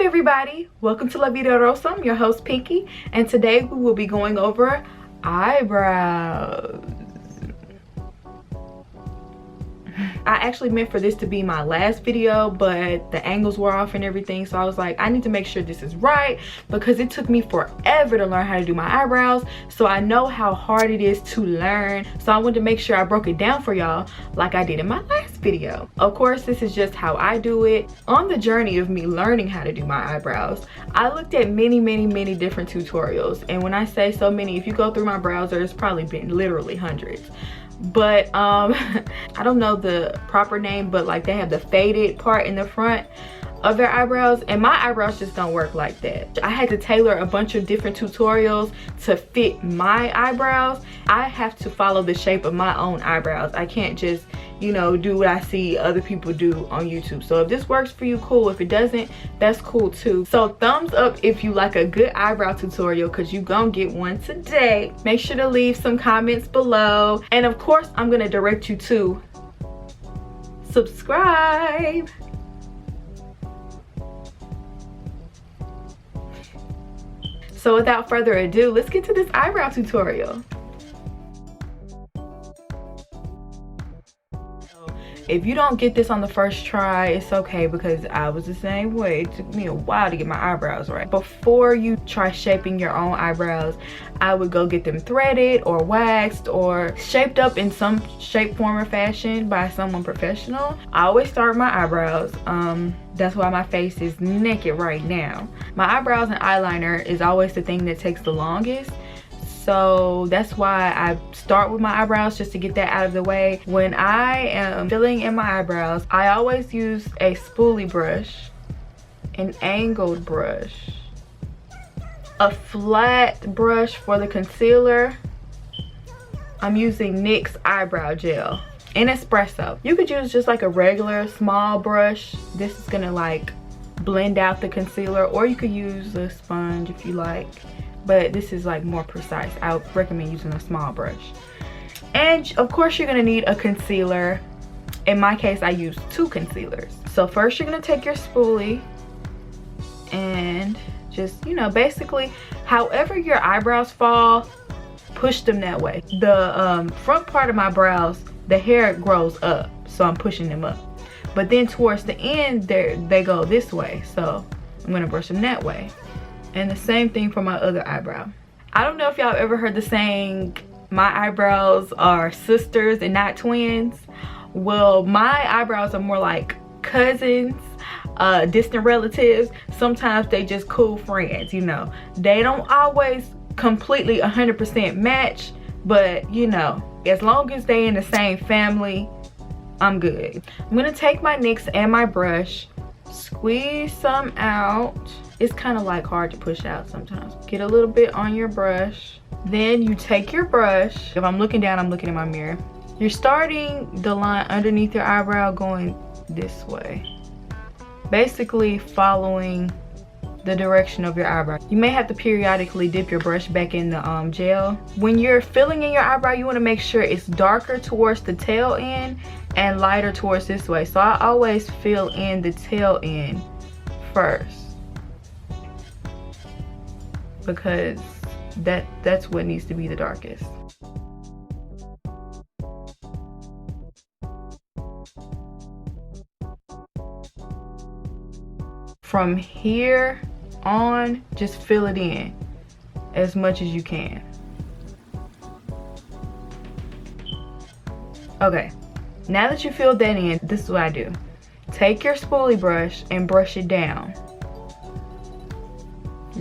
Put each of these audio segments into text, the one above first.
everybody, welcome to LaVidaRosa. I'm your host Pinky, and today we will be going over eyebrows. I actually meant for this to be my last video, but the angles were off and everything, so I was like, I need to make sure this is right because it took me forever to learn how to do my eyebrows, so I know how hard it is to learn. So I wanted to make sure I broke it down for y'all like I did in my last video. Of course, this is just how I do it. On the journey of me learning how to do my eyebrows, I looked at many different tutorials, and when I say so many, if you go through my browser, it's probably been literally hundreds. But I don't know the proper name, but like they have the faded part in the front of their eyebrows, and my eyebrows just don't work like that. I had to tailor a bunch of different tutorials to fit my eyebrows. I have to follow the shape of my own eyebrows. I can't just, you know, do what I see other people do on YouTube. So if this works for you, cool. If it doesn't, that's cool too. So thumbs up if you like a good eyebrow tutorial, because you gonna get one today. Make sure to leave some comments below, and of course I'm gonna direct you to subscribe. So without further ado, let's get to this eyebrow tutorial. If you don't get this on the first try, it's okay, because I was the same way. It took me a while to get my eyebrows right. Before you try shaping your own eyebrows, I would go get them threaded or waxed or shaped up in some shape, form, or fashion by someone professional. I always start with my eyebrows. That's why my face is naked right now. My eyebrows and eyeliner is always the thing that takes the longest. So that's why I start with my eyebrows, just to get that out of the way. When I am filling in my eyebrows, I always use a spoolie brush, an angled brush, a flat brush for the concealer. I'm using Nyx Eyebrow Gel in espresso. You could use just like a regular small brush. This is gonna like blend out the concealer, or you could use a sponge if you like, but this is like more precise. I would recommend using a small brush. And of course you're gonna need a concealer. In my case, I use 2 concealers. So first you're gonna take your spoolie and just, you know, basically however your eyebrows fall, push them that way. The front part of my brows, the hair grows up, so I'm pushing them up. But then towards the end, they go this way, so I'm gonna brush them that way. And the same thing for my other eyebrow. I don't know if y'all ever heard the saying, my eyebrows are sisters and not twins. Well, my eyebrows are more like cousins, distant relatives. Sometimes they just cool friends, you know. They don't always completely 100% match, but you know, as long as they in the same family, I'm good. I'm gonna take my NYX and my brush, squeeze some out. It's kind of like hard to push out sometimes. Get a little bit on your brush. Then you take your brush. If I'm looking down, I'm looking in my mirror. You're starting the line underneath your eyebrow going this way. Basically following the direction of your eyebrow. You may have to periodically dip your brush back in the gel. When you're filling in your eyebrow, you want to make sure it's darker towards the tail end and lighter towards this way. So I always fill in the tail end first, because that's what needs to be the darkest. From here on, just fill it in as much as you can. Okay, now that you filled that in, this is what I do. Take your spoolie brush and brush it down.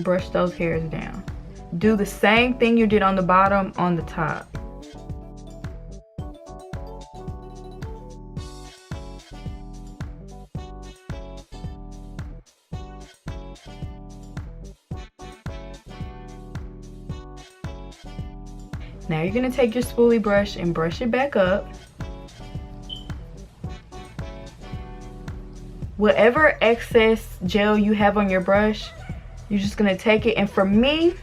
Brush those hairs down. Do the same thing you did on the bottom on the top. Now you're gonna take your spoolie brush and brush it back up. Whatever excess gel you have on your brush, you're just gonna take it, and for me,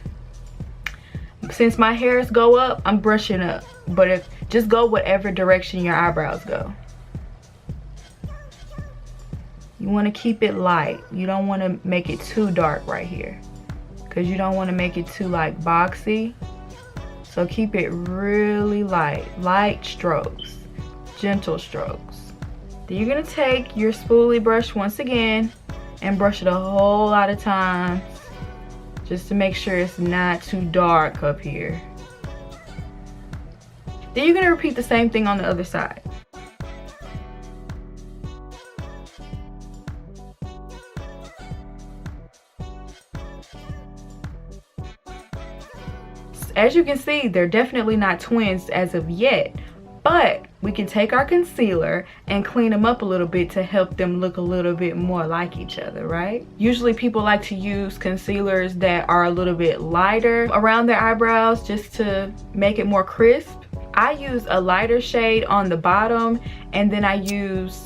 since my hairs go up, I'm brushing up. But just go whatever direction your eyebrows go. You want to keep it light. You don't want to make it too dark right here, because you don't want to make it too like boxy. So keep it really light. Light strokes, gentle strokes. Then you're going to take your spoolie brush once again and brush it a whole lot of times, just to make sure it's not too dark up here. Then you're going to repeat the same thing on the other side. As you can see, they're definitely not twins as of yet, but we can take our concealer and clean them up a little bit to help them look a little bit more like each other, right? Usually people like to use concealers that are a little bit lighter around their eyebrows just to make it more crisp. I use a lighter shade on the bottom, and then I use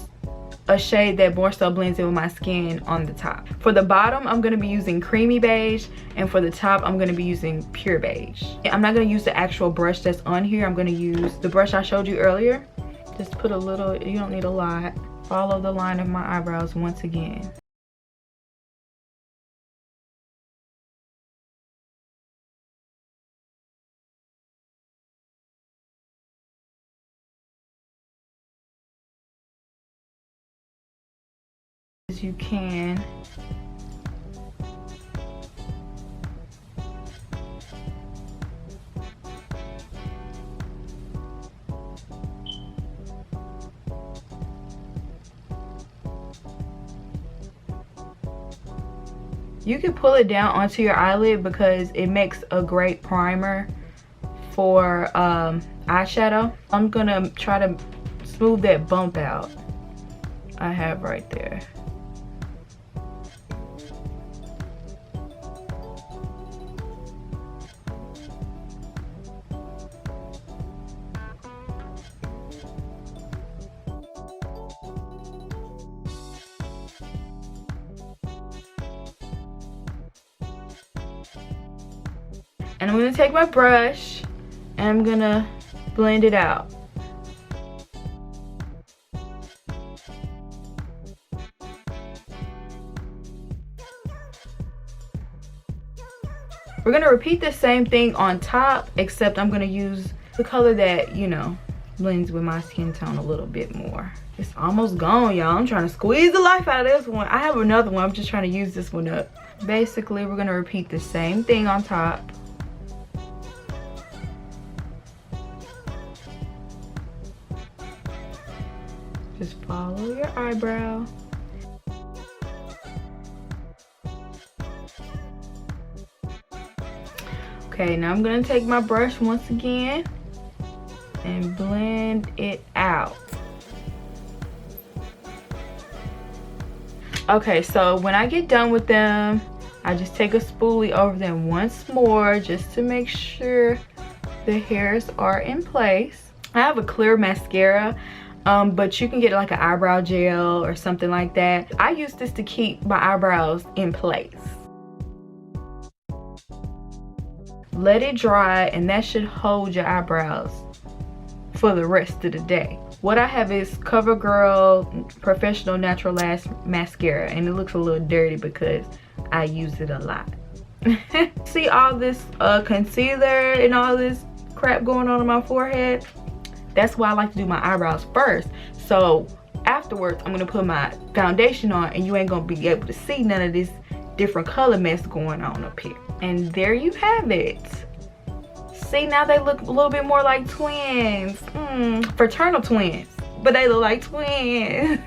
a shade that more so blends in with my skin on the top. For the bottom, I'm going to be using creamy beige, and for the top, I'm going to be using pure beige. I'm not going to use the actual brush that's on here. I'm going to use the brush I showed you earlier. Just put a little, you don't need a lot. Follow the line of my eyebrows once again. As you can. You can pull it down onto your eyelid because it makes a great primer for eyeshadow. I'm gonna try to smooth that bump out I have right there. And I'm gonna take my brush and I'm gonna blend it out. We're gonna repeat the same thing on top, except I'm gonna use the color that, you know, blends with my skin tone a little bit more. It's almost gone, y'all. I'm trying to squeeze the life out of this one. I have another one. I'm just trying to use this one up. Basically, we're gonna repeat the same thing on top. Just follow your eyebrow. Okay, now I'm gonna take my brush once again and blend it out. Okay, so when I get done with them, I just take a spoolie over them once more just to make sure the hairs are in place. I have a clear mascara, but you can get like an eyebrow gel or something like that. I use this to keep my eyebrows in place. Let it dry, and that should hold your eyebrows for the rest of the day. What I have is CoverGirl Professional Natural Lash Mascara, and it looks a little dirty because I use it a lot. See all this concealer and all this crap going on my forehead? That's why I like to do my eyebrows first. So afterwards, I'm gonna put my foundation on, and you ain't gonna be able to see none of this different color mess going on up here. And there you have it. See, now they look a little bit more like twins. Fraternal twins, but they look like twins.